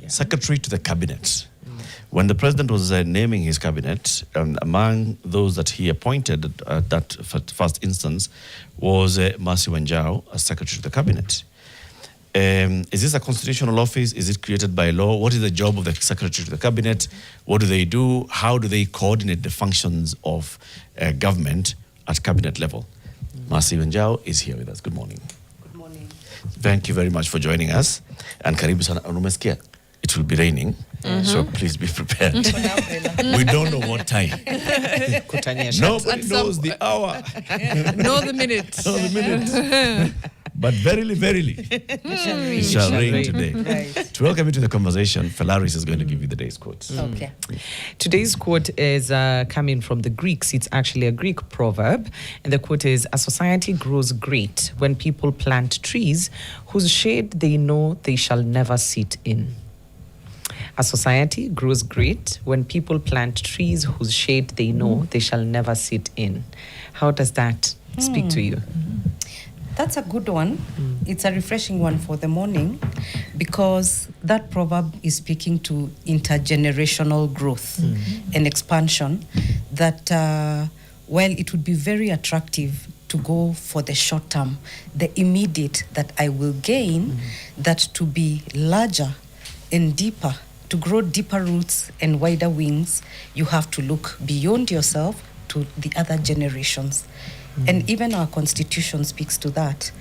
Secretary to the Cabinet. When the president was naming his cabinet, among those that he appointed at that first instance was Mercy Wanjau as Secretary to the Cabinet. Is this a constitutional office? Is it created by law? What is the job of the Secretary to the Cabinet? What do they do? How do they coordinate the functions of government at cabinet level? Mercy Wanjau is here with us. Good morning. Good morning. Thank you very much for joining us. And karibu sana. Unumesikia? It will be raining, so please be prepared. We don't know what time. Nobody knows the hour. Know the minute. Know the minute. But verily, it shall rain today. Right. To welcome you to the conversation, Felaris is going to give you the day's quote. Okay. Today's quote is coming from the Greeks. It's actually a Greek proverb. And the quote is, "A society grows great when people plant trees whose shade they know they shall never sit in." A society grows great when people plant trees whose shade they know they shall never sit in. How does that speak to you? That's a good one. It's a refreshing one for the morning because that proverb is speaking to intergenerational growth and expansion that, while it would be very attractive to go for the short term, the immediate that I will gain, that to be larger and deeper, to grow deeper roots and wider wings, you have to look beyond yourself to the other generations. And even our constitution speaks to that.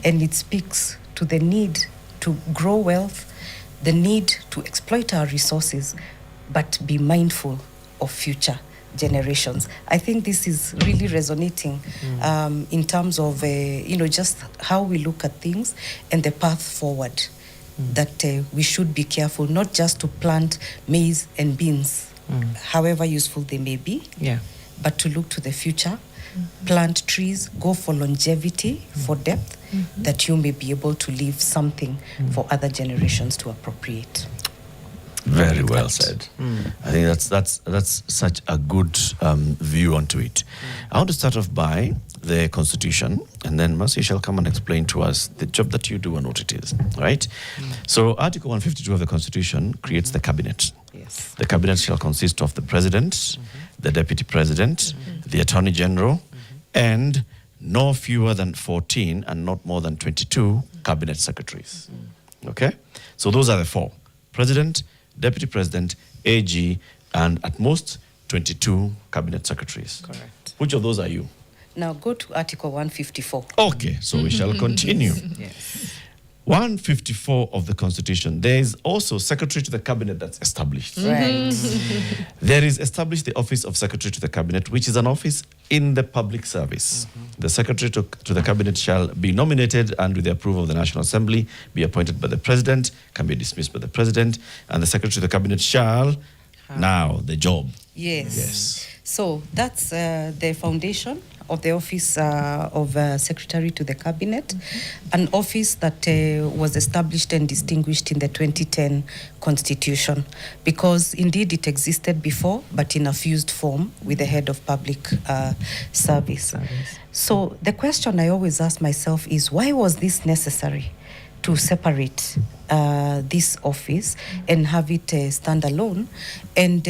And it speaks to the need to grow wealth, the need to exploit our resources, but be mindful of future generations. I think this is really resonating in terms of, just how we look at things and the path forward. That we should be careful, not just to plant maize and beans, however useful they may be, but to look to the future, plant trees, go for longevity, for depth, that you may be able to leave something for other generations to appropriate. Very well said. I think that's such a good view onto it. I want to start off by the Constitution, and then Mercy shall come and explain to us the job that you do and what it is, right? So Article 152 of the Constitution creates the Cabinet. Yes. The Cabinet shall consist of the President, the Deputy President, the Attorney General, and no fewer than 14 and not more than 22 Cabinet Secretaries. Okay? So those are the four: President, Deputy President, AG, and at most 22 Cabinet Secretaries. Correct. Which of those are you? Now go to Article 154. Okay, so we shall continue. Yes. 154 of the Constitution, there is also Secretary to the Cabinet that's established. Right. There is established the Office of Secretary to the Cabinet, which is an office in the public service. The Secretary to the Cabinet shall be nominated and with the approval of the National Assembly be appointed by the President, can be dismissed by the President, and the Secretary to the Cabinet shall, now the job. Yes. So that's the foundation of the Office of Secretary to the Cabinet, an office that was established and distinguished in the 2010 Constitution, because indeed it existed before, but in a fused form with the Head of Public Service. So the question I always ask myself is, why was this necessary to separate this office and have it stand alone? And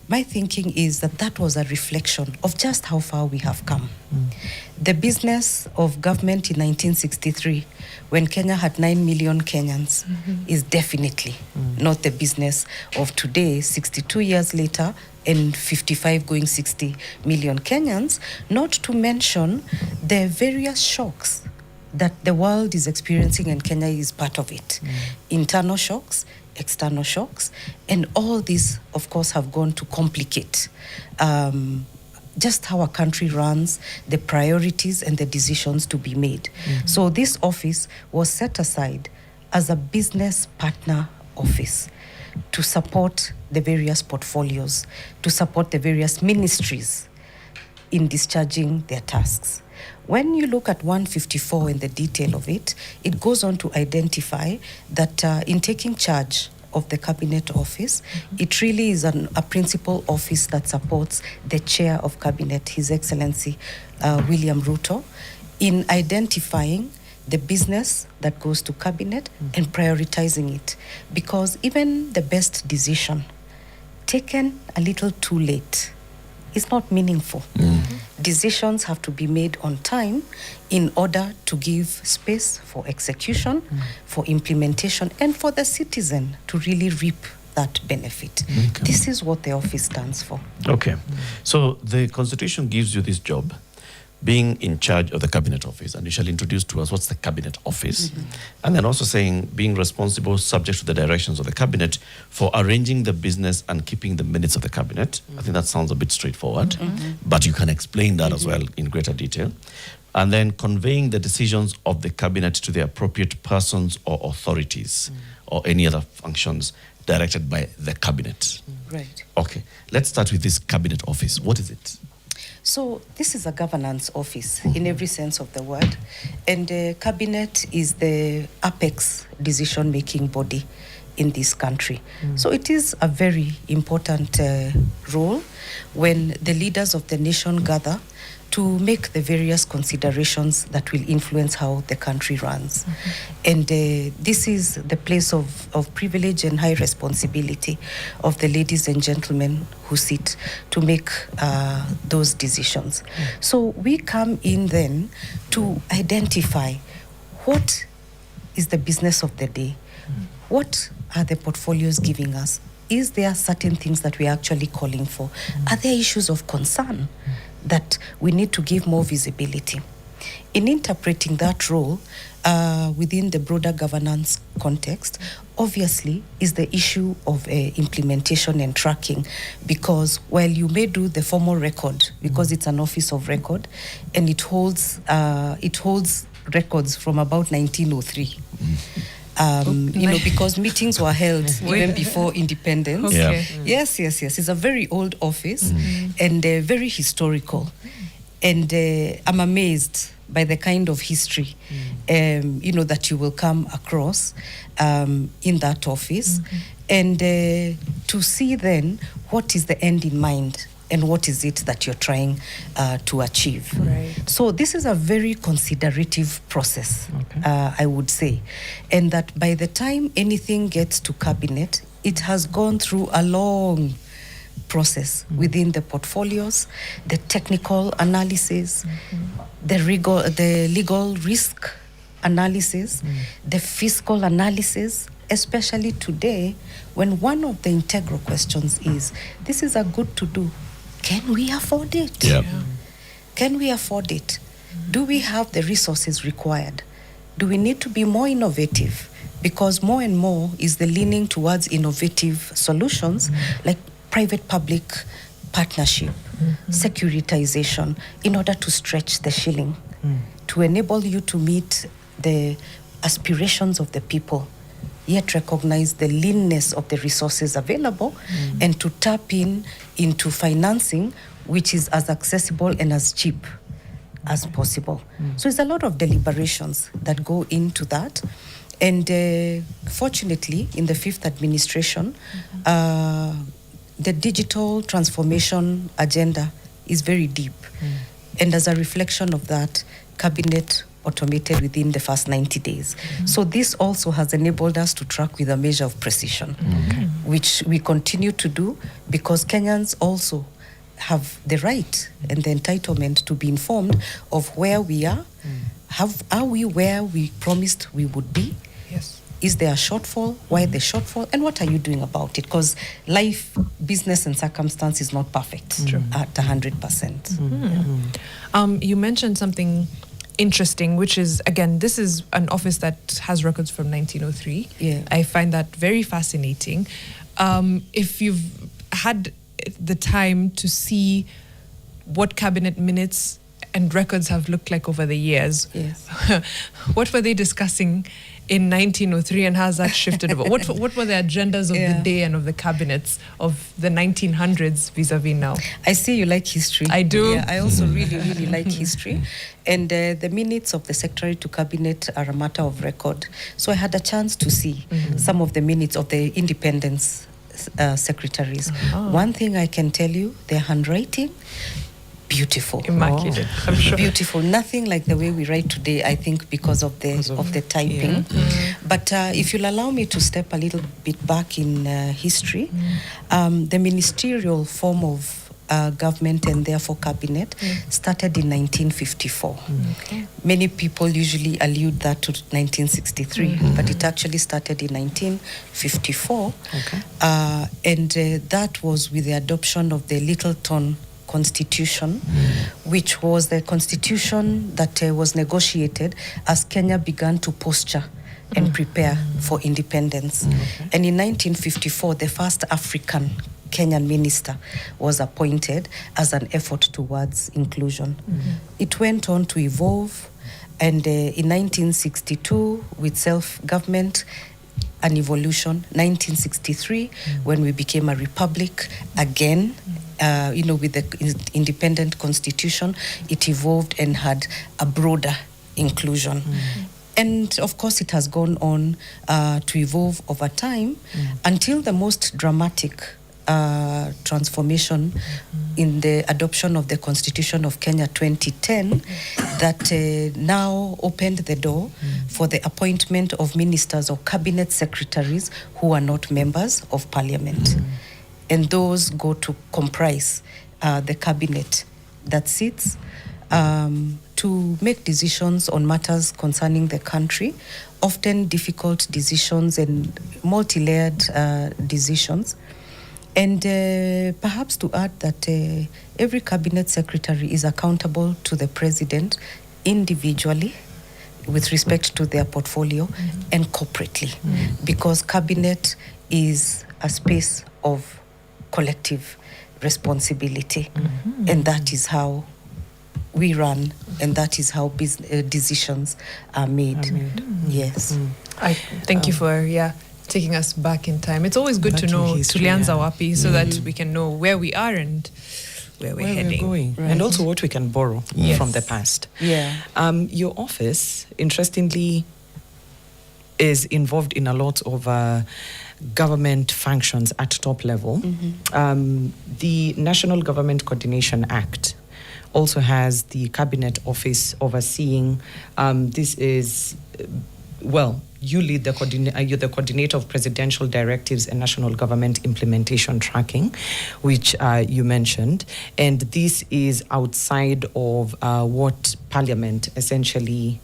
my thinking is that was a reflection of just how far we have come. The business of government in 1963, when Kenya had 9 million Kenyans, is definitely not the business of today, 62 years later, and 55 going 60 million Kenyans, not to mention the various shocks that the world is experiencing and Kenya is part of it. Internal shocks, external shocks, and all these, of course, have gone to complicate just how a country runs, the priorities and the decisions to be made. So this office was set aside as a business partner office to support the various portfolios, to support the various ministries in discharging their tasks. When you look at 154 in the detail of it, it goes on to identify that in taking charge of the Cabinet Office, it really is a principal office that supports the Chair of Cabinet, His Excellency William Ruto, in identifying the business that goes to cabinet and prioritizing it. Because even the best decision taken a little too late is not meaningful. Decisions have to be made on time in order to give space for execution, for implementation, and for the citizen to really reap that benefit. This is what the office stands for. Okay. So the Constitution gives you this job, being in charge of the Cabinet Office, and you shall introduce to us what's the Cabinet Office. And then also saying being responsible, subject to the directions of the Cabinet, for arranging the business and keeping the minutes of the Cabinet. I think that sounds a bit straightforward, but you can explain that as well in greater detail. And then conveying the decisions of the Cabinet to the appropriate persons or authorities or any other functions directed by the Cabinet. Right. Okay, let's start with this Cabinet Office. What is it? So this is a governance office in every sense of the word, and the cabinet is the apex decision-making body in this country. So it is a very important role when the leaders of the nation gather to make the various considerations that will influence how the country runs. And this is the place of privilege and high responsibility of the ladies and gentlemen who sit to make those decisions. So we come in then to identify what is the business of the day, what are the portfolios giving us, is there certain things that we're actually calling for, are there issues of concern that we need to give more visibility. In interpreting that role within the broader governance context, obviously is the issue of implementation and tracking, because while you may do the formal record, because it's an office of record, and it holds records from about 1903. You know, because meetings were held even before independence. Okay. Yes. It's a very old office and very historical. And I'm amazed by the kind of history, you know, that you will come across in that office. And to see then what is the end in mind and what is it that you're trying to achieve. Right. So this is a very considerative process, I would say. And that by the time anything gets to cabinet, it has gone through a long process within the portfolios, the technical analysis, the legal risk analysis, the fiscal analysis, especially today, when one of the integral questions is, this is a good to do. Can we afford it? Yeah. Can we afford it? Do we have the resources required? Do we need to be more innovative? Because more and more is the leaning towards innovative solutions like private-public partnership, securitization, in order to stretch the shilling, to enable you to meet the aspirations of the people, yet recognize the leanness of the resources available, and to tap into financing which is as accessible and as cheap as possible. So it's a lot of deliberations that go into that. And fortunately, in the fifth administration, the digital transformation agenda is very deep. And as a reflection of that, Cabinet automated within the first 90 days. So this also has enabled us to track with a measure of precision, which we continue to do, because Kenyans also have the right and the entitlement to be informed of where we are. Are we where we promised we would be? Yes. Is there a shortfall? Why the shortfall? And what are you doing about it? Because life, business, and circumstance is not perfect at 100%. You mentioned something interesting, which is, again, this is an office that has records from 1903. Yeah. I find that very fascinating. If you've had the time to see what cabinet minutes and records have looked like over the years, Yes. what were they discussing in 1903, and how has that shifted? What were the agendas of the day and of the cabinets of the 1900s vis-a-vis now? I see you like history. I do. Yeah, I also really like history. And the minutes of the Secretary to Cabinet are a matter of record. So I had a chance to see some of the minutes of the independence secretaries. One thing I can tell you, their handwriting, beautiful. Immaculate, I'm sure. Beautiful. Nothing like the way we write today, I think, because of the typing. But if you'll allow me to step a little bit back in history, the ministerial form of government and therefore cabinet started in 1954. Okay. Many people usually allude that to 1963, but it actually started in 1954. Okay. And that was with the adoption of the Littleton Constitution, which was the constitution that was negotiated as Kenya began to posture and prepare for independence. And in 1954, the first African Kenyan minister was appointed as an effort towards inclusion. It went on to evolve, and in 1962, with self-government, an evolution. 1963, when we became a republic, again, with the independent constitution, it evolved and had a broader inclusion. And of course, it has gone on to evolve over time until the most dramatic transformation in the adoption of the Constitution of Kenya 2010 that now opened the door for the appointment of ministers or cabinet secretaries who are not members of parliament. And those go to comprise the cabinet that sits to make decisions on matters concerning the country, often difficult decisions and multi-layered decisions. And perhaps to add that every cabinet secretary is accountable to the president individually with respect to their portfolio and corporately, because cabinet is a space of collective responsibility. And that is how we run, and that is how decisions are made. Yes. I thank you for taking us back in time. It's always good Back to in know history, tulianza wapi, so that we can know where we are and where we're heading. Going. And also what we can borrow from the past. Yeah. Your office, interestingly, is involved in a lot of government functions at top level. The National Government Coordination Act also has the Cabinet Office overseeing. This is, you lead you're the coordinator of presidential directives and national government implementation tracking, which you mentioned. And this is outside of what Parliament essentially,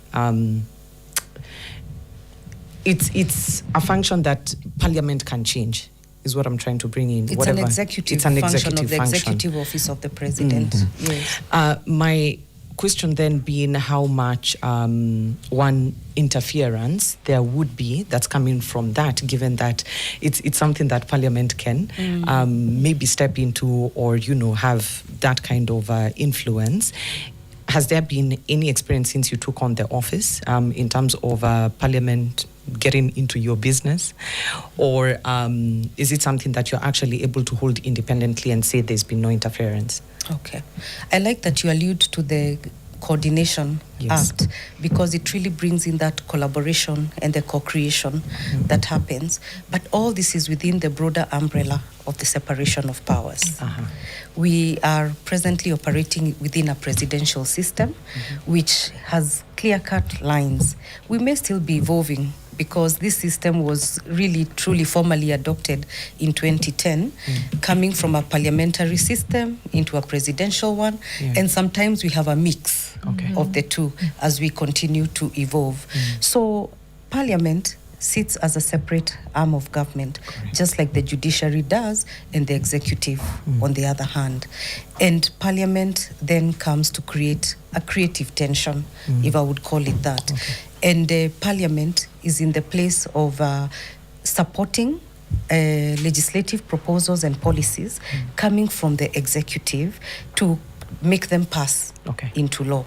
it's a function that Parliament can change, is what I'm trying to bring in. It's an executive function of the executive office of the president. Yes. My question then being how much one interference there would be that's coming from that, given that it's something that Parliament can maybe step into or have that kind of influence. Has there been any experience since you took on the office in terms of Parliament getting into your business, or is it something that you're actually able to hold independently and say there's been no interference? Okay. I like that you allude to the Coordination Act, because it really brings in that collaboration and the co-creation that happens. But all this is within the broader umbrella of the separation of powers. We are presently operating within a presidential system, which has clear-cut lines. We may still be evolving, because this system was really, truly formally adopted in 2010, coming from a parliamentary system into a presidential one. And sometimes we have a mix of the two as we continue to evolve. So Parliament sits as a separate arm of government, just like the judiciary does, and the executive on the other hand. And Parliament then comes to create a creative tension, if I would call it that. And Parliament is in the place of supporting legislative proposals and policies coming from the executive to make them pass into law.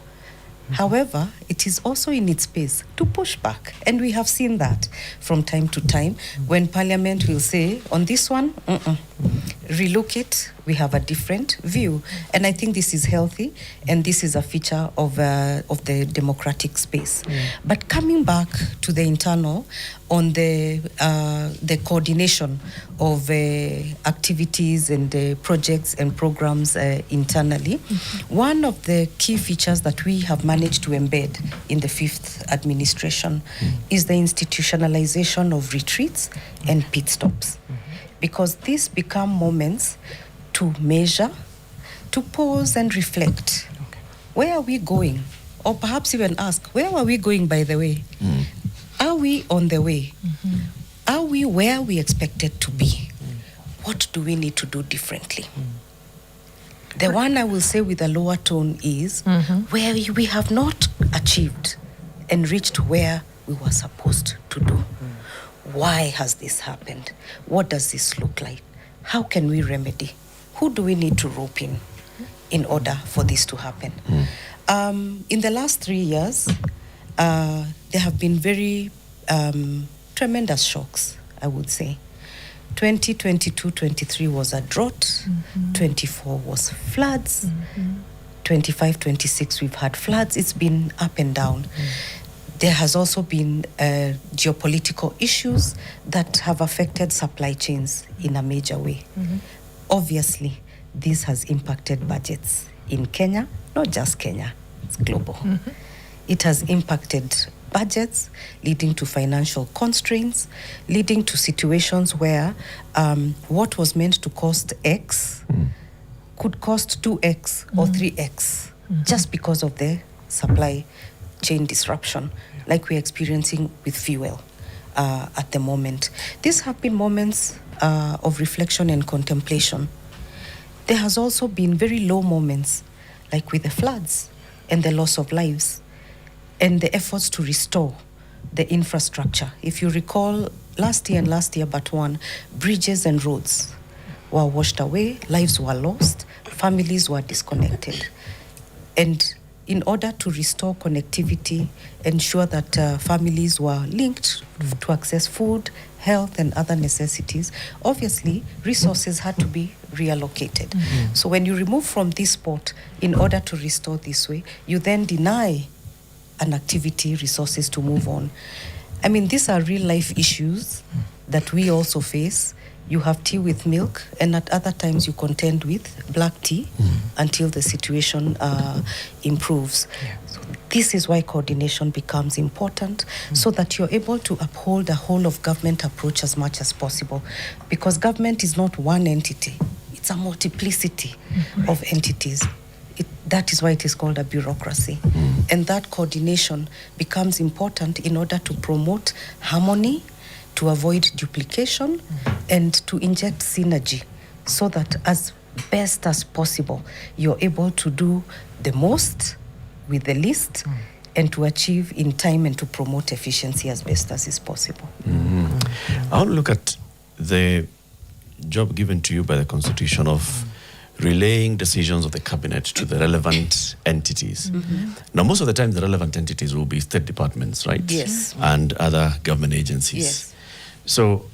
However, it is also in its space to push back. And we have seen that from time to time when Parliament will say, on this one, relook it, we have a different view. And I think this is healthy, and this is a feature of the democratic space. But coming back to the internal, on the coordination of activities and projects and programs internally, one of the key features that we have managed to embed in the fifth administration is the institutionalization of retreats and pit stops. Because these become moments to measure, to pause and reflect. Where are we going? Or perhaps even ask, where are we going, by the way? Are we on the way? Are we where we expected to be? What do we need to do differently? The one I will say with a lower tone is where we have not achieved and reached where we were supposed to do. Why has this happened? What does this look like? How can we remedy? Who do we need to rope in order for this to happen? In the last 3 years, there have been very tremendous shocks, I would say. 2022-23 was a drought. 24 was floods. 25-26 we've had floods. It's been up and down. There has also been geopolitical issues that have affected supply chains in a major way. Obviously, this has impacted budgets in Kenya, not just Kenya, it's global. It has impacted budgets, leading to financial constraints, leading to situations where what was meant to cost X could cost 2X or 3X just because of the supply chain disruption, like we're experiencing with fuel at the moment. These have been moments of reflection and contemplation. There has also been very low moments, like with the floods and the loss of lives, and the efforts to restore the infrastructure. If you recall, last year but one, bridges and roads were washed away, lives were lost, families were disconnected. And in order to restore connectivity, ensure that families were linked to access food, health, and other necessities, obviously resources had to be reallocated. So when you remove from this spot in order to restore this way, you then deny an activity resources to move on. I mean, these are real life issues that we also face. You have tea with milk, and at other times you contend with black tea until the situation improves. So this is why coordination becomes important, so that you're able to uphold a whole of government approach as much as possible. Because government is not one entity, it's a multiplicity of entities. That is why it is called a bureaucracy. And that coordination becomes important in order to promote harmony, to avoid duplication, and to inject synergy, so that as best as possible, you're able to do the most with the least, and to achieve in time and to promote efficiency as best as is possible. I want to look at the job given to you by the Constitution of relaying decisions of the cabinet to the relevant entities. Now, most of the time, the relevant entities will be state departments, right? Yes. And other government agencies. Yes. So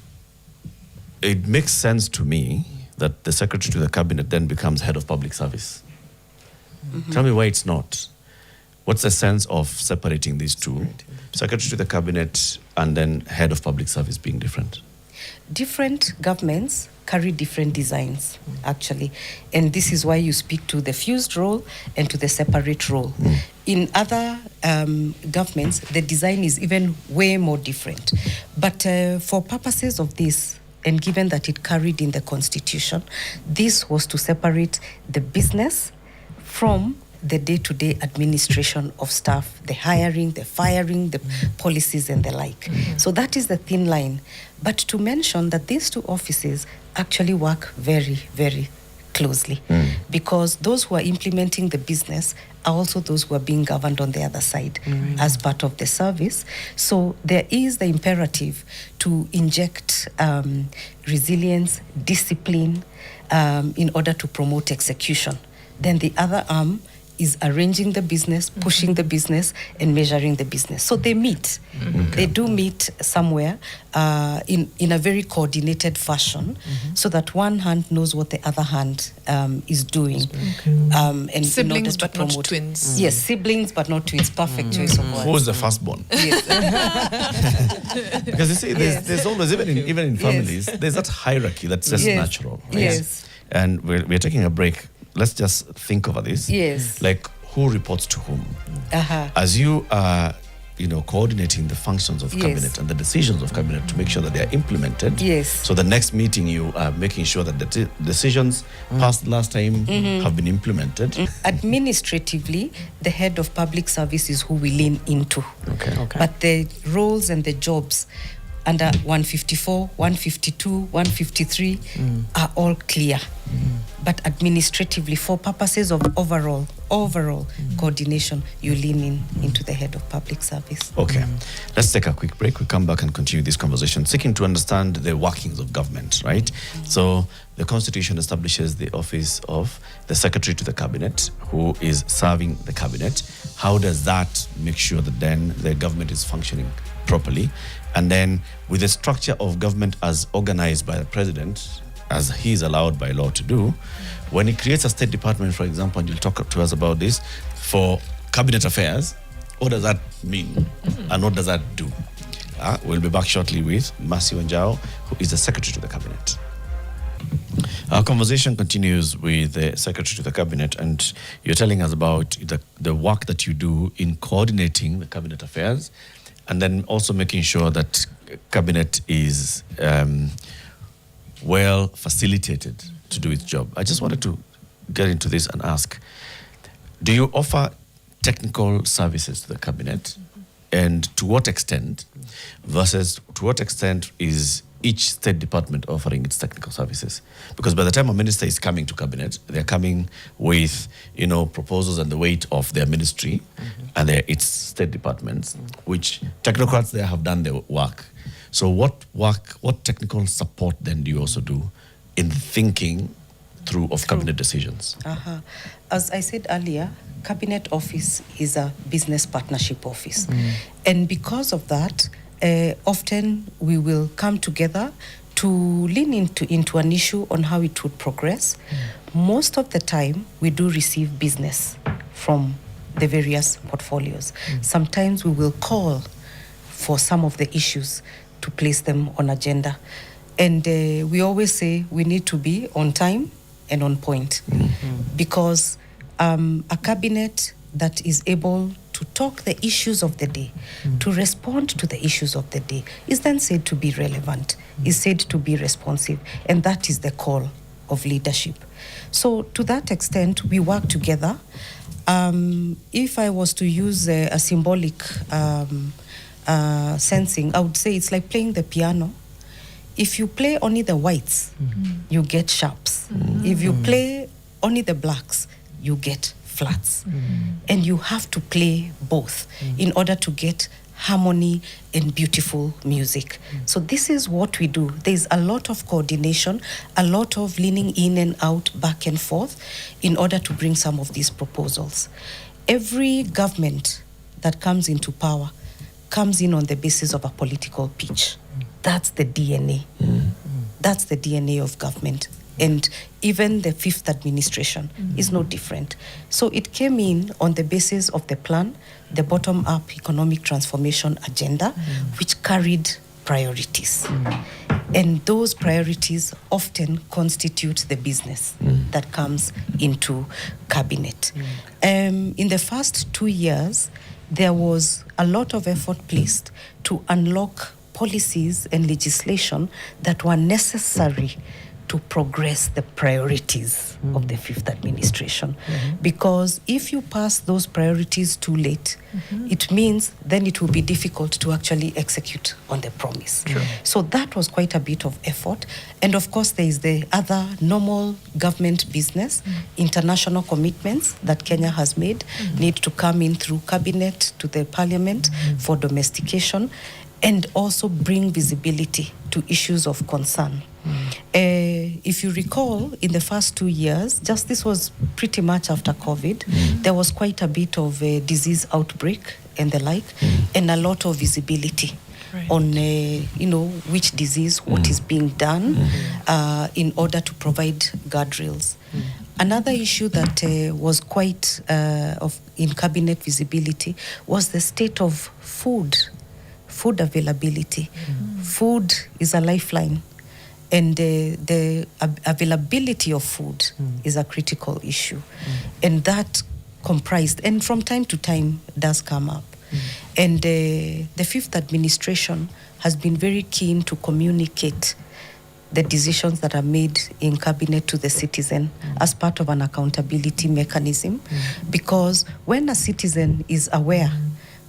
it makes sense to me that the Secretary to the Cabinet then becomes head of public service. Tell me why it's not. What's the sense of separating these two? Secretary to the Cabinet and then head of public service being different? Different governments carry different designs, actually. And this is why you speak to the fused role and to the separate role. In other governments, the design is even way more different. But for purposes of this, and given that it carried in the Constitution, this was to separate the business from the day-to-day administration of staff, the hiring, the firing, the policies and the like. So that is the thin line. But to mention that these two offices actually work very, very closely, because those who are implementing the business are also those who are being governed on the other side as part of the service. So there is the imperative to inject resilience, discipline in order to promote execution. Then the other arm is arranging the business, pushing the business, and measuring the business. So they meet. They do meet somewhere in a very coordinated fashion, so that one hand knows what the other hand is doing. And Siblings but not twins. Yes, siblings but not twins. Perfect choice of words. Who's the firstborn? Yes. Because you see, there's always, even in families, there's that hierarchy that's just natural. Right? Yes. And we're taking a break. Let's just think over this. Yes. Like, who reports to whom? As you are, coordinating the functions of cabinet and the decisions of cabinet to make sure that they are implemented. Yes. So the next meeting, you are making sure that the decisions passed last time have been implemented. Administratively, the head of public service is who we lean into. Okay. But the roles and the jobs under 154, 152, 153 are all clear. But administratively, for purposes of overall coordination, you lean into the head of public service. Okay. Let's take a quick break. We come back and continue this conversation, seeking to understand the workings of government, right? So the Constitution establishes the office of the Secretary to the Cabinet, who is serving the Cabinet. How does that make sure that then the government is functioning properly? And then with the structure of government as organized by the president, as he is allowed by law to do, when he creates a State Department, for example, and you'll talk to us about this, for cabinet affairs, what does that mean? And what does that do? We'll be back shortly with Wanjau, who is the Secretary to the Cabinet. Our conversation continues with the Secretary to the Cabinet, and you're telling us about the work that you do in coordinating the cabinet affairs, and then also making sure that cabinet is well facilitated to do its job. I just wanted to get into this and ask, do you offer technical services to the cabinet? And to what extent, versus to what extent is each state department offering its technical services? Because by the time a minister is coming to cabinet, they're coming with, proposals and the weight of their ministry and its state departments, which technocrats there have done their work. So what technical support then do you also do in thinking through of cabinet decisions? As I said earlier, cabinet office is a business partnership office. And because of that, often we will come together to lean into an issue on how it would progress. Most of the time, we do receive business from the various portfolios. Sometimes we will call for some of the issues to place them on agenda. And we always say we need to be on time and on point, because a cabinet that is able to talk the issues of the day, to respond to the issues of the day, is then said to be relevant, is said to be responsive, and that is the call of leadership. So to that extent, we work together. If I was to use a symbolic sensing, I would say it's like playing the piano. If you play only the whites, you get sharps. If you play only the blacks, you get flats. And you have to play both in order to get harmony and beautiful music. So this is what we do. There's a lot of coordination, a lot of leaning in and out, back and forth, in order to bring some of these proposals. Every government that comes into power comes in on the basis of a political pitch. That's the DNA. That's the DNA of government. And even the fifth administration is no different. So it came in on the basis of the plan, the bottom-up economic transformation agenda, which carried priorities. And those priorities often constitute the business that comes into cabinet. In the first 2 years, there was a lot of effort placed to unlock policies and legislation that were necessary to progress the priorities of the fifth administration. Because if you pass those priorities too late, it means then it will be difficult to actually execute on the promise. So that was quite a bit of effort. And of course, there is the other normal government business, international commitments that Kenya has made, need to come in through cabinet to the parliament for in also bring visibility to issues of concern. In if you recall, in the first 2 years, just this was pretty much after COVID, there was quite a bit of a disease outbreak and the like, and a lot of visibility on, which disease, what is being done in order to provide guardrails. Another issue that was quite in cabinet visibility was the state of food availability. Food is a lifeline, and the availability of food is a critical issue, and that comprised, and from time to time does come up. And the fifth administration has been very keen to communicate the decisions that are made in cabinet to the citizen as part of an accountability mechanism, because when a citizen is aware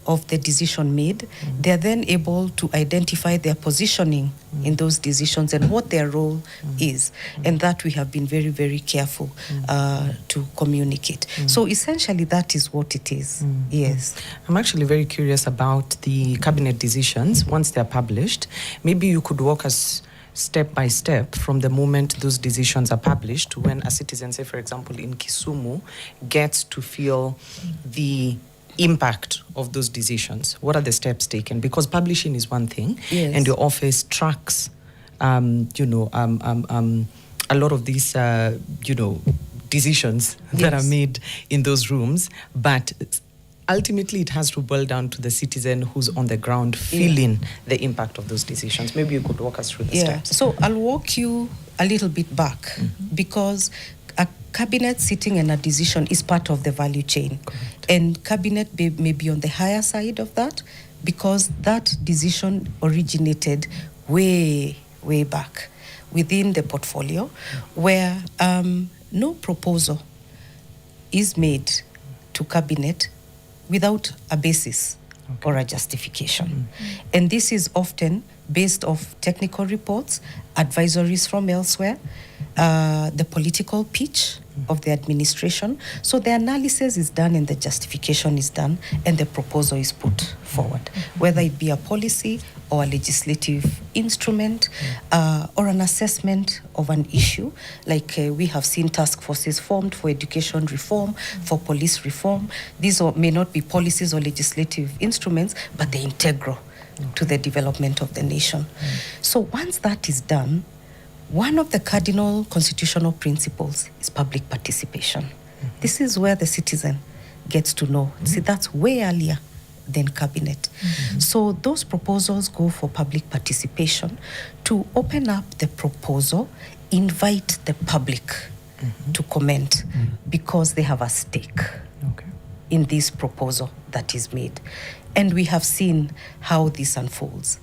of the decision made, they are then able to identify their positioning in those decisions and what their role is. And that we have been very, very careful to communicate. So essentially that is what it is. Yes. I'm actually very curious about the cabinet decisions once they're published. Maybe you could walk us step by step from the moment those decisions are published to when a citizen, say for example in Kisumu, gets to feel the impact of those decisions. What are the steps taken? Because publishing is one thing, and your office tracks, a lot of these, decisions that are made in those rooms, but ultimately it has to boil down to the citizen who's on the ground feeling the impact of those decisions. Maybe you could walk us through the steps. So I'll walk you a little bit back, because a cabinet sitting and a decision is part of the value chain. Correct. And cabinet may be on the higher side of that, because that decision originated way back within the portfolio, where no proposal is made to cabinet without a basis or a justification. And this is often based off technical reports, advisories from elsewhere, the political pitch of the administration. So the analysis is done and the justification is done and the proposal is put forward, whether it be a policy or a legislative instrument or an assessment of an issue. Like we have seen task forces formed for education reform, for police reform. These may not be policies or legislative instruments, but they're integral to the development of the nation. So once that is done, one of the cardinal constitutional principles is public participation. This is where the citizen gets to know. See, that's way earlier than cabinet. So those proposals go for public participation to open up the proposal, invite the public to comment because they have a stake in this proposal that is made. And we have seen how this unfolds.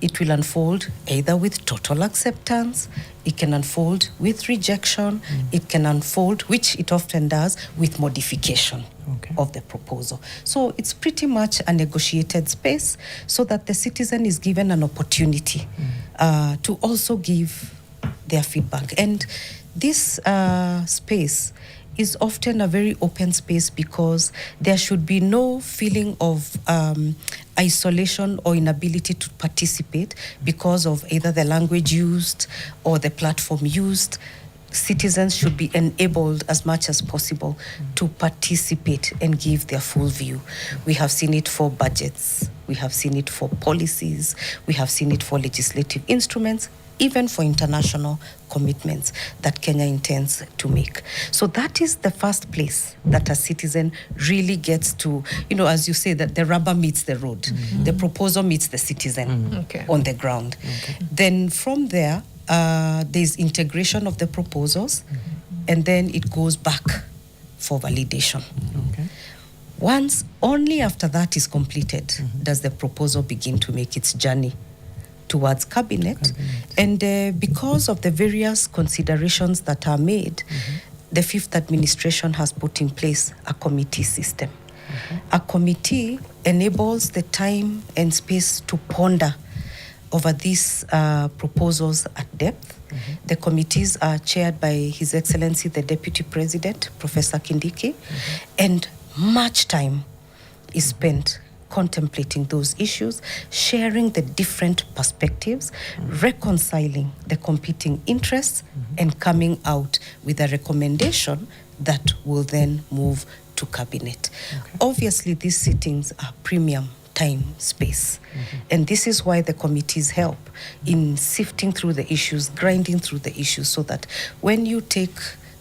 It will unfold either with total acceptance, it can unfold with rejection, it can unfold, which it often does, with modification of the proposal. So it's pretty much a negotiated space so that the citizen is given an opportunity to also give their feedback. And this space is often a very open space because there should be no feeling of isolation or inability to participate because of either the language used or the platform used. Citizens should be enabled as much as possible to participate and give their full view. We have seen it for budgets, we have seen it for policies, we have seen it for legislative instruments, even for international commitments that Kenya intends to make. So that is the first place that a citizen really gets to, as you say, that the rubber meets the road. The proposal meets the citizen on the ground. Then from there, there's integration of the proposals, and then it goes back for validation. Once, only after that is completed, does the proposal begin to make its journey towards cabinet. And because of the various considerations that are made, the fifth administration has put in place a committee system. A committee enables the time and space to ponder over these proposals at depth. The committees are chaired by His Excellency the Deputy President, Professor Kindiki, and much time is spent contemplating those issues, sharing the different perspectives, reconciling the competing interests, and coming out with a recommendation that will then move to cabinet. Obviously, these sittings are premium time space. And this is why the committees help in sifting through the issues, grinding through the issues, so that when you take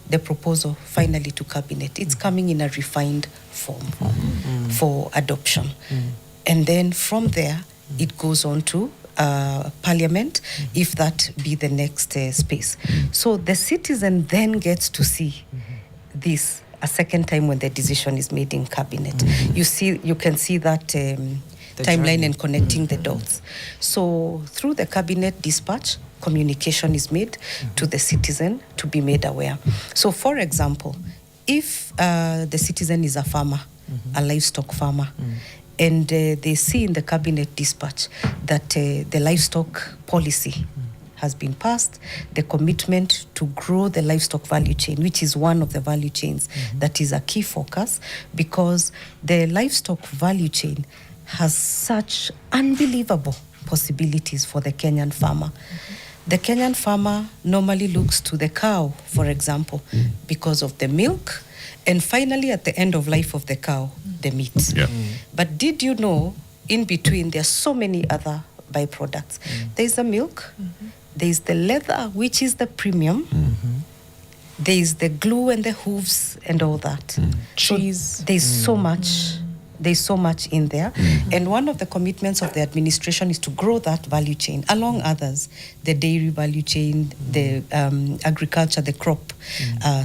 the proposal finally to cabinet, it's coming in a refined form for adoption. And then from there, it goes on to parliament, if that be the next space. So the citizen then gets to see this a second time when the decision is made in cabinet. You can see that timeline and connecting the dots. So through the cabinet dispatch, communication is made to the citizen to be made aware. So for example, if the citizen is a farmer, a livestock farmer, and they see in the cabinet dispatch that the livestock policy has been passed, the commitment to grow the livestock value chain, which is one of the value chains that is a key focus, because the livestock value chain has such unbelievable possibilities for the Kenyan farmer. The Kenyan farmer normally looks to the cow, for example, because of the milk, and finally at the end of life of the cow, the meat. But did you know, in between, there are so many other byproducts. There's the milk, there's the leather, which is the premium, there's the glue and the hooves and all that. Cheese. So there's so much. There's so much in there. And one of the commitments of the administration is to grow that value chain, along others, the dairy value chain, the agriculture, the crop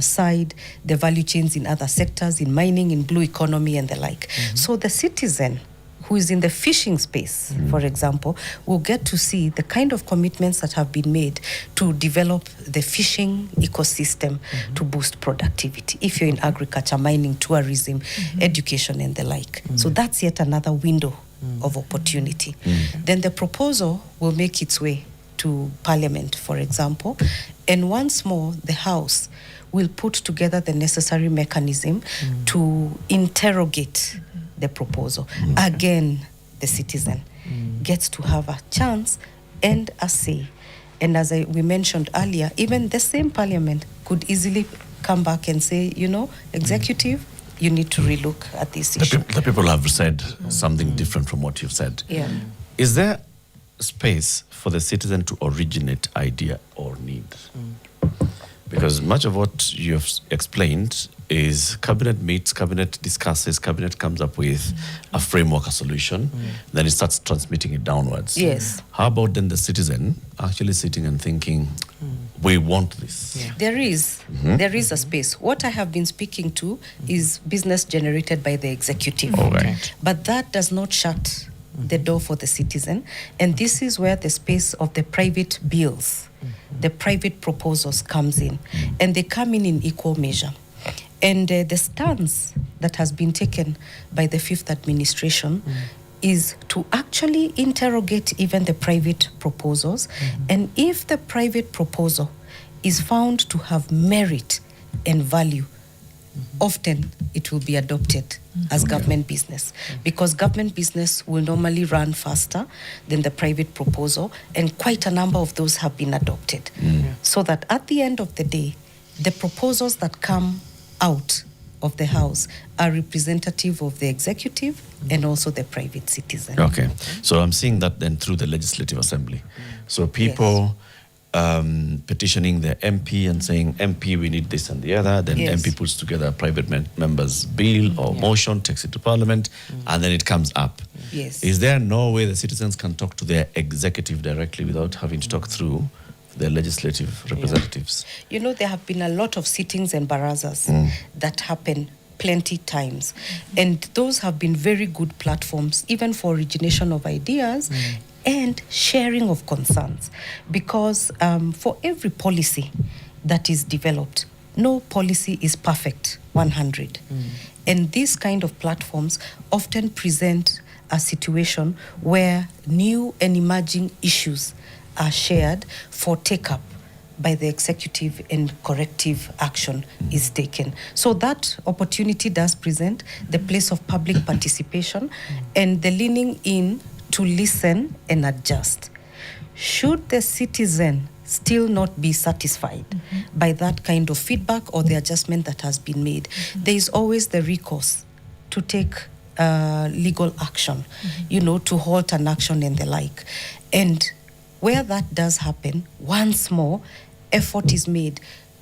side, the value chains in other sectors, in mining, in blue economy, and the like. So the citizen who is in the fishing space, for example, will get to see the kind of commitments that have been made to develop the fishing ecosystem to boost productivity. If you're in agriculture, mining, tourism, education, and the like. So that's yet another window of opportunity. Then the proposal will make its way to Parliament, for example, and once more, the House will put together the necessary mechanism to interrogate the proposal. Again, the citizen gets to have a chance and a say. And as we mentioned earlier, even the same parliament could easily come back and say, you know, executive, you need to relook at this issue. The people have said something different from what you've said. Is there space for the citizen to originate idea or need? Because much of what you've explained is cabinet meets, cabinet discusses, cabinet comes up with a framework, a solution, then it starts transmitting it downwards. How about then the citizen actually sitting and thinking, we want this? There is a space. What I have been speaking to is business generated by the executive. But that does not shut the door for the citizen. And this is where the space of the private bills, the private proposals comes in. And they come in equal measure. And the stance that has been taken by the fifth administration is to actually interrogate even the private proposals. And if the private proposal is found to have merit and value, often it will be adopted as government business, because government business will normally run faster than the private proposal, and quite a number of those have been adopted. So that at the end of the day, the proposals that come out of the House are representative of the executive and also the private citizen. So I'm seeing that then through the Legislative Assembly. So people petitioning the MP and saying, MP, we need this and the other. Then MP puts together a private member's bill or motion, takes it to Parliament, and then it comes up. Is there no way the citizens can talk to their executive directly without having to talk through the legislative representatives? You know, there have been a lot of sittings and barazas that happen plenty times. And those have been very good platforms, even for origination of ideas and sharing of concerns. Because for every policy that is developed, no policy is perfect, 100. And these kind of platforms often present a situation where new and emerging issues are shared for take-up by the executive and corrective action is taken. So that opportunity does present the place of public participation and the leaning in to listen and adjust. Should the citizen still not be satisfied by that kind of feedback or the adjustment that has been made, there is always the recourse to take legal action, to halt an action and the like. And where that does happen, once more, effort is made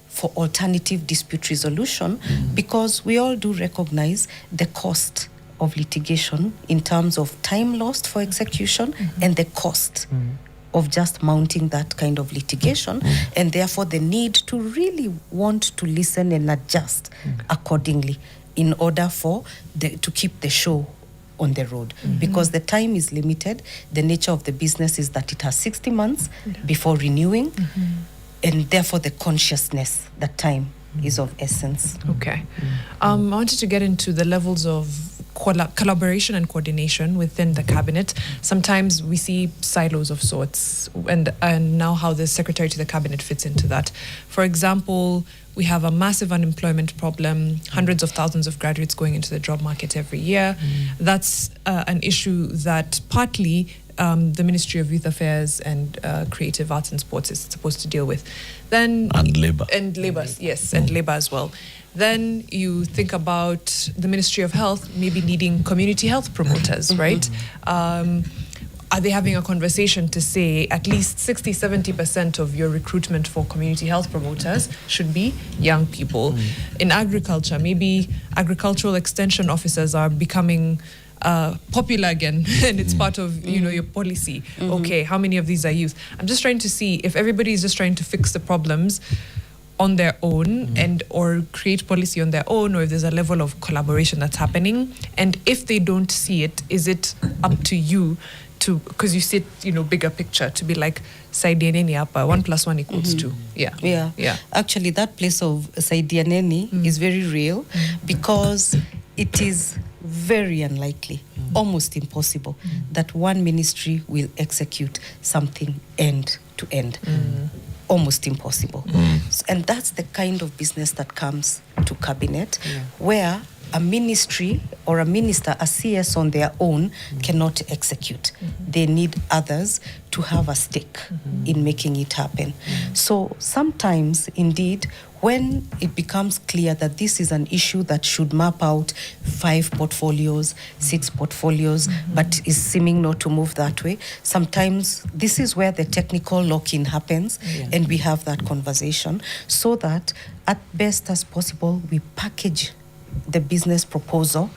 for alternative dispute resolution because we all do recognize the cost of litigation in terms of time lost for execution and the cost of just mounting that kind of litigation, and therefore the need to really want to listen and adjust accordingly in order for to keep the show on the road. Because the time is limited. The nature of the business is that it has 60 months before renewing, and therefore the consciousness that time is of essence. Okay. I wanted to get into the levels of collaboration and coordination within the cabinet. Sometimes we see silos of sorts, and now how the Secretary to the Cabinet fits into that. For example, we have a massive unemployment problem, hundreds of thousands of graduates going into the job market every year. That's an issue that partly the Ministry of Youth Affairs and Creative Arts and Sports is supposed to deal with. Then And labor. And labor, yes, and labor as well. Then you think about the Ministry of Health maybe needing community health promoters, right? Are they having a conversation to say at least 60-70% of your recruitment for community health promoters should be young people? In agriculture, maybe agricultural extension officers are becoming popular again, and it's part of your policy. Okay, how many of these are youth? I'm just trying to see if everybody is just trying to fix the problems on their own and or create policy on their own, or if there's a level of collaboration that's happening. And if they don't see it, is it up to you to, because you see it, bigger picture, to be like, Saidianeni hapa, 1 + 1 = 2. Yeah. Actually, that place of Saidianeni is very real because it is very unlikely, almost impossible, that one ministry will execute something end to end. Almost impossible. And that's the kind of business that comes to cabinet, where a ministry or a minister, a CS on their own cannot execute. They need others to have a stake in making it happen. So sometimes, indeed, when it becomes clear that this is an issue that should map out 5 portfolios, 6 portfolios, but is seeming not to move that way, sometimes this is where the technical lock-in happens, and we have that conversation so that at best as possible, we package the business proposal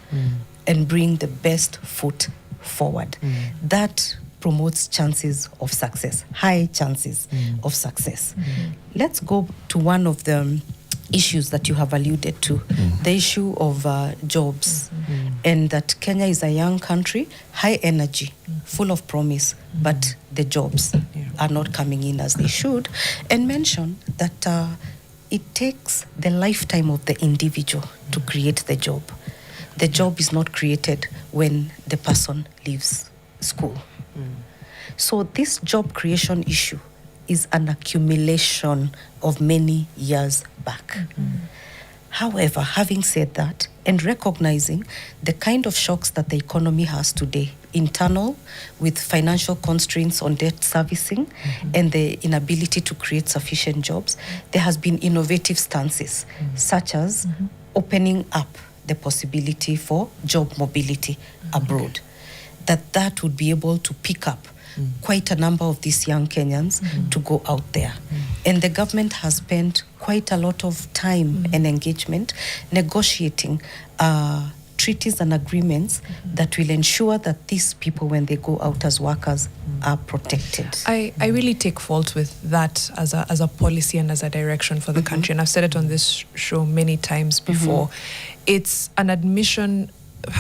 and bring the best foot forward. That promotes chances of success, high chances of success. Let's go to one of the issues that you have alluded to, the issue of jobs, and that Kenya is a young country, high energy, full of promise, but the jobs are not coming in as they should, and mention that it takes the lifetime of the individual to create the job. The job is not created when the person leaves school. So this job creation issue is an accumulation of many years back. However, having said that, and recognizing the kind of shocks that the economy has today, internal, with financial constraints on debt servicing and the inability to create sufficient jobs, there has been innovative stances, such as opening up the possibility for job mobility abroad, that would be able to pick up quite a number of these young Kenyans to go out there. And the government has spent quite a lot of time and engagement negotiating treaties and agreements that will ensure that these people, when they go out as workers, are protected. I really take fault with that as a policy and as a direction for the country. And I've said it on this show many times before. It's an admission,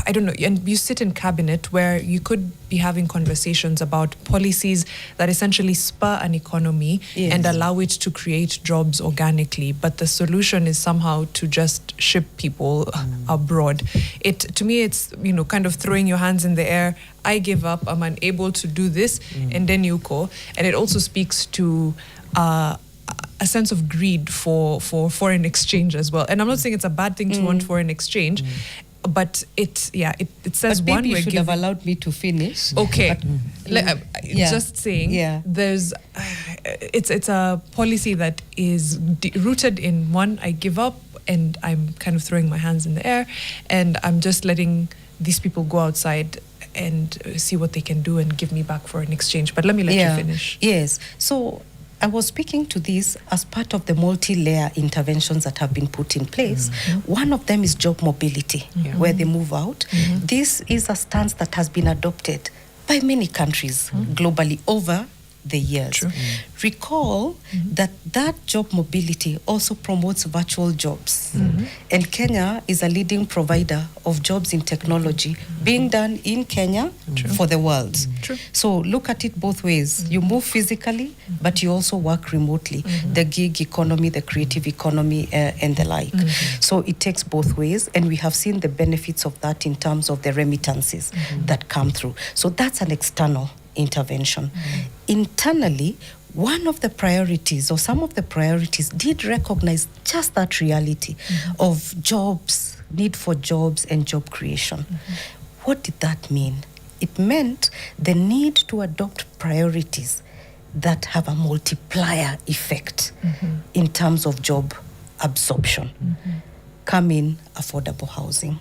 I don't know, and you sit in cabinet where you could be having conversations about policies that essentially spur an economy and allow it to create jobs organically, but the solution is somehow to just ship people abroad. To me, it's kind of throwing your hands in the air. I give up, I'm unable to do this, and then you go. And it also speaks to a sense of greed for foreign exchange as well. And I'm not saying it's a bad thing to want foreign exchange, but it says But one maybe we're you should giving. have allowed me to finish. Okay, Yeah. just saying. Yeah. There's, it's a policy that is rooted in one. I give up, and I'm kind of throwing my hands in the air, and I'm just letting these people go outside and see what they can do and give me back for an exchange. But let me let you finish. Yes. So I was speaking to this as part of the multi-layer interventions that have been put in place. One of them is job mobility, where they move out. This is a stance that has been adopted by many countries globally over the years. True. Recall that job mobility also promotes virtual jobs. And Kenya is a leading provider of jobs in technology being done in Kenya for the world. True. So look at it both ways. You move physically, but you also work remotely. The gig economy, the creative economy, and the like. So it takes both ways, and we have seen the benefits of that in terms of the remittances that come through. So that's an external intervention. Internally, one of the priorities, or some of the priorities, did recognize just that reality of jobs, need for jobs and job creation. What did that mean? It meant the need to adopt priorities that have a multiplier effect in terms of job absorption. Come in affordable housing.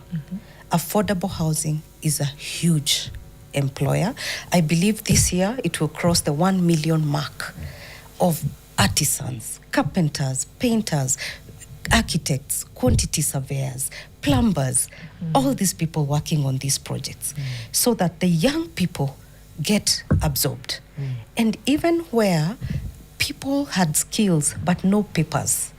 Affordable housing is a huge employer. I believe this year it will cross the 1 million mark of artisans, carpenters, painters, architects, quantity surveyors, plumbers, all these people working on these projects, so that the young people get absorbed. And even where people had skills but no papers,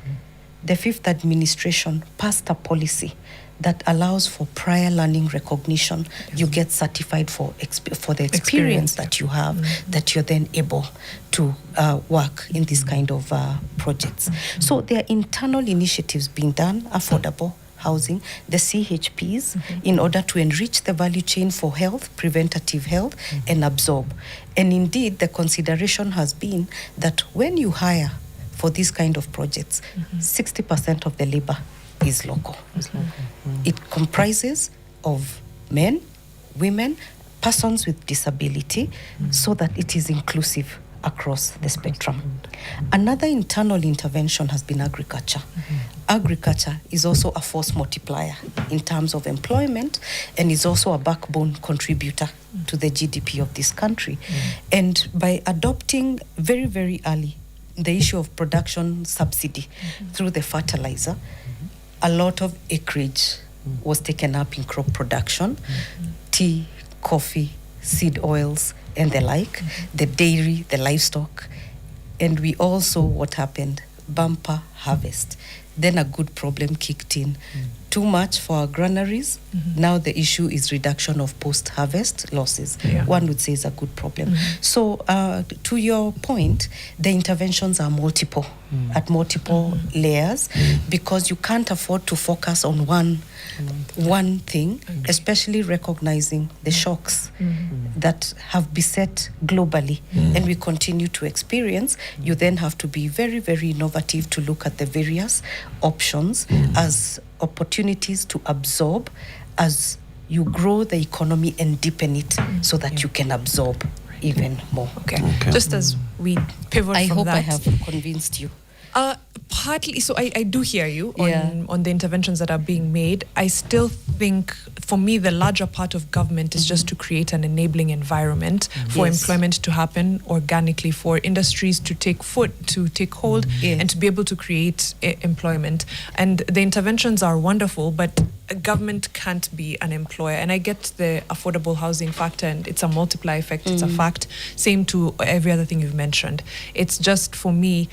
the fifth administration passed a policy that allows for prior learning recognition. You get certified for the experience that you have, that you're then able to work in this kind of projects. So there are internal initiatives being done, affordable housing, the CHPs, in order to enrich the value chain for health, preventative health, and absorb. And indeed, the consideration has been that when you hire for these kind of projects, 60% of the labor is local. It comprises of men, women, persons with disability, so that it is inclusive across the spectrum. Another internal intervention has been agriculture. Agriculture is also a force multiplier in terms of employment, and is also a backbone contributor to the GDP of this country. And by adopting very, very early the issue of production subsidy through the fertilizer, a lot of acreage was taken up in crop production, tea, coffee, seed oils, and the like, the dairy, the livestock. And we also, what happened? Bumper harvest. Then a good problem kicked in. Too much for our granaries. Now the issue is reduction of post-harvest losses. One would say is a good problem. So to your point, the interventions are multiple, at multiple layers, because you can't afford to focus on one thing, especially recognizing the shocks that have beset globally and we continue to experience. You then have to be very, very innovative to look at the various options as opportunities to absorb as you grow the economy and deepen it so that you can absorb even more. Okay. Just as we pivot I from hope that. I have convinced you. Partly, so I do hear you on the interventions that are being made. I still think, for me, the larger part of government is just to create an enabling environment for employment to happen organically, for industries to take hold, and to be able to create employment. And the interventions are wonderful, but government can't be an employer. And I get the affordable housing factor, and it's a multiplier effect. It's a fact. Same to every other thing you've mentioned. It's just, for me,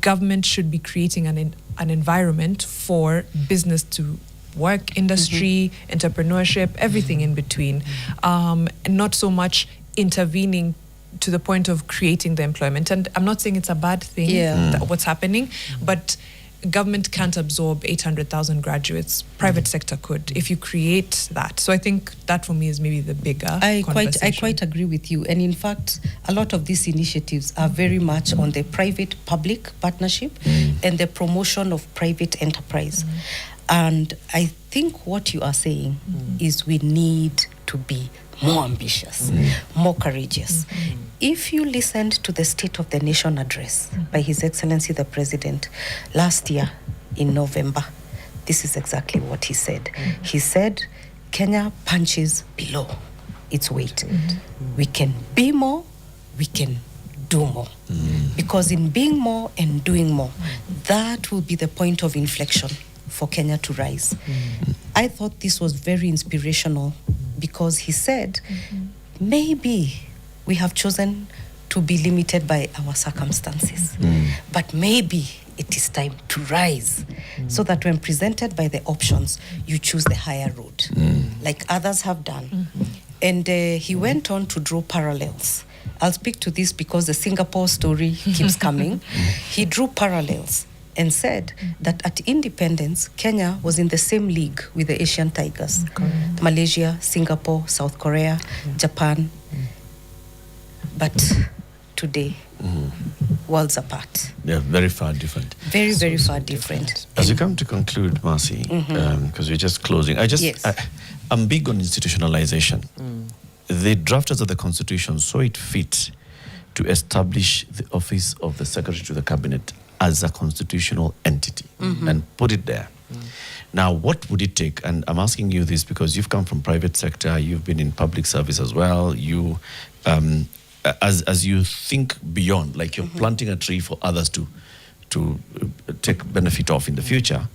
government should be creating an environment for business to work, industry, entrepreneurship, everything in between, and not so much intervening to the point of creating the employment. And I'm not saying it's a bad thing, what's happening, but government can't absorb 800,000 graduates. Private sector could, if you create that. So I think that for me is maybe the bigger I conversation. quite agree with you. And in fact, a lot of these initiatives are very much on the private-public partnership and the promotion of private enterprise. And I think what you are saying is we need to be more ambitious, more courageous. If you listened to the State of the Nation address by His Excellency the President last year in November, this is exactly what he said. He said, Kenya punches below its weight. We can be more, we can do more. Because in being more and doing more, that will be the point of inflection for Kenya to rise. I thought this was very inspirational because he said, maybe we have chosen to be limited by our circumstances, but maybe it is time to rise so that when presented by the options, you choose the higher road, like others have done. And he went on to draw parallels. I'll speak to this because the Singapore story keeps coming. He drew parallels and said that at independence, Kenya was in the same league with the Asian Tigers. Malaysia, Singapore, South Korea, Japan. But today, worlds apart. They're very far different. Very, very far different. As you come to conclude, Marcy, because we're just closing, I'm big on institutionalization. The drafters of the Constitution saw it fit to establish the office of the Secretary to the Cabinet as a constitutional entity and put it there. Now, what would it take? And I'm asking you this because you've come from private sector, you've been in public service as well. You, as you think beyond, like you're planting a tree for others to take benefit of in the future,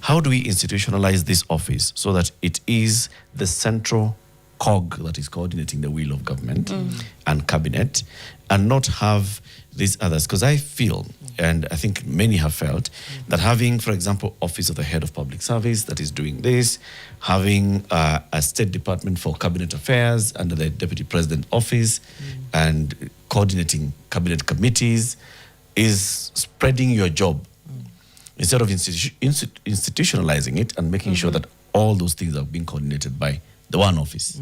how do we institutionalize this office so that it is the central cog that is coordinating the wheel of government and cabinet, and not have these others? Because I feel, and I think many have felt, that having, for example, Office of the Head of Public Service that is doing this, having a State Department for Cabinet Affairs under the Deputy President Office, and coordinating cabinet committees is spreading your job instead of institutionalizing it and making sure that all those things are being coordinated by the one office.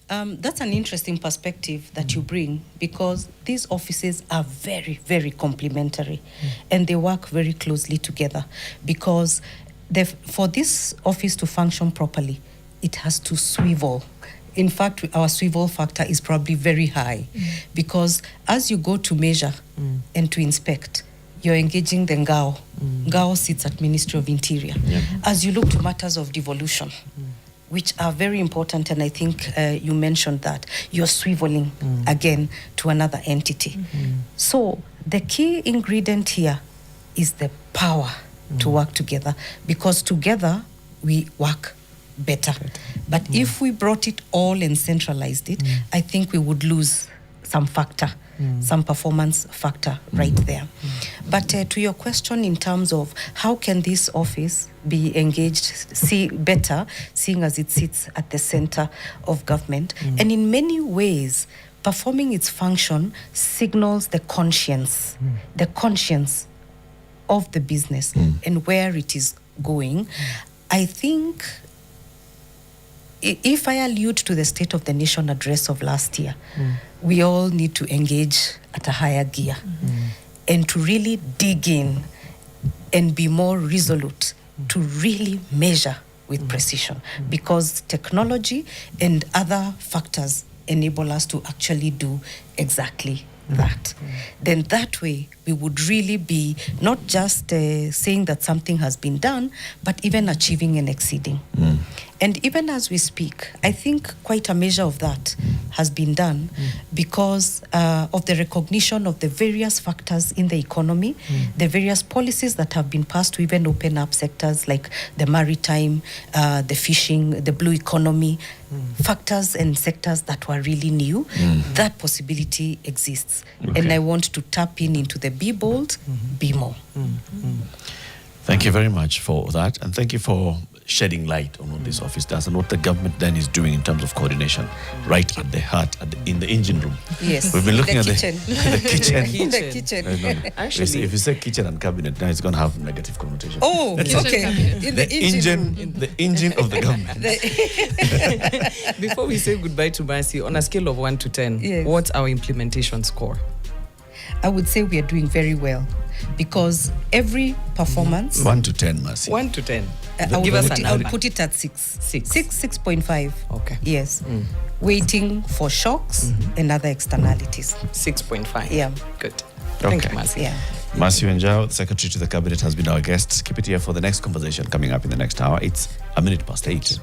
That's an interesting perspective that you bring, because these offices are very, very complementary and they work very closely together, because for this office to function properly, it has to swivel. In fact, our swivel factor is probably very high because as you go to measure and to inspect, you're engaging the Ngao. Ngao sits at Ministry of Interior. As you look to matters of devolution, which are very important, and I think you mentioned that, you're swiveling again to another entity. So the key ingredient here is the power to work together, because together we work better. But if we brought it all and centralized it, I think we would lose some factor, some performance factor right there. But to your question in terms of how can this office be engaged better, seeing as it sits at the center of government, and in many ways performing its function signals the conscience of the business and where it is going. I think if I allude to the State of the Nation address of last year, we all need to engage at a higher gear and to really dig in and be more resolute to really measure with precision, because technology and other factors enable us to actually do exactly that. Then that way we would really be not just saying that something has been done, but even achieving and exceeding. And even as we speak, I think quite a measure of that has been done because of the recognition of the various factors in the economy, the various policies that have been passed to even open up sectors like the maritime, the fishing, the blue economy, factors and sectors that were really new. That possibility exists. And I want to tap into the be bold, be more. Thank you very much for that, and thank you for shedding light on what this office does and what the government then is doing in terms of coordination, right at the heart, in the engine room. Yes. We've been looking at kitchen. the kitchen. In the kitchen. Actually, if you say kitchen and cabinet, now it's going to have negative connotation. Oh, okay. In the engine of the government. before we say goodbye to Mercy, on a scale of 1 to 10, Yes. what's our implementation score? I would say we are doing very well because every performance. 1 to 10, Mercy. 1 to 10. I Give us a would number. put it at 6. 6. 6.5. Okay. Yes. Waiting for shocks and other externalities. 6.5. Yeah. Good. Thank Okay. you, Mercy. Yeah. Mercy Wanjau, the Secretary to the Cabinet, has been our guest. Keep it here for the next conversation coming up in the next hour. It's 8:01.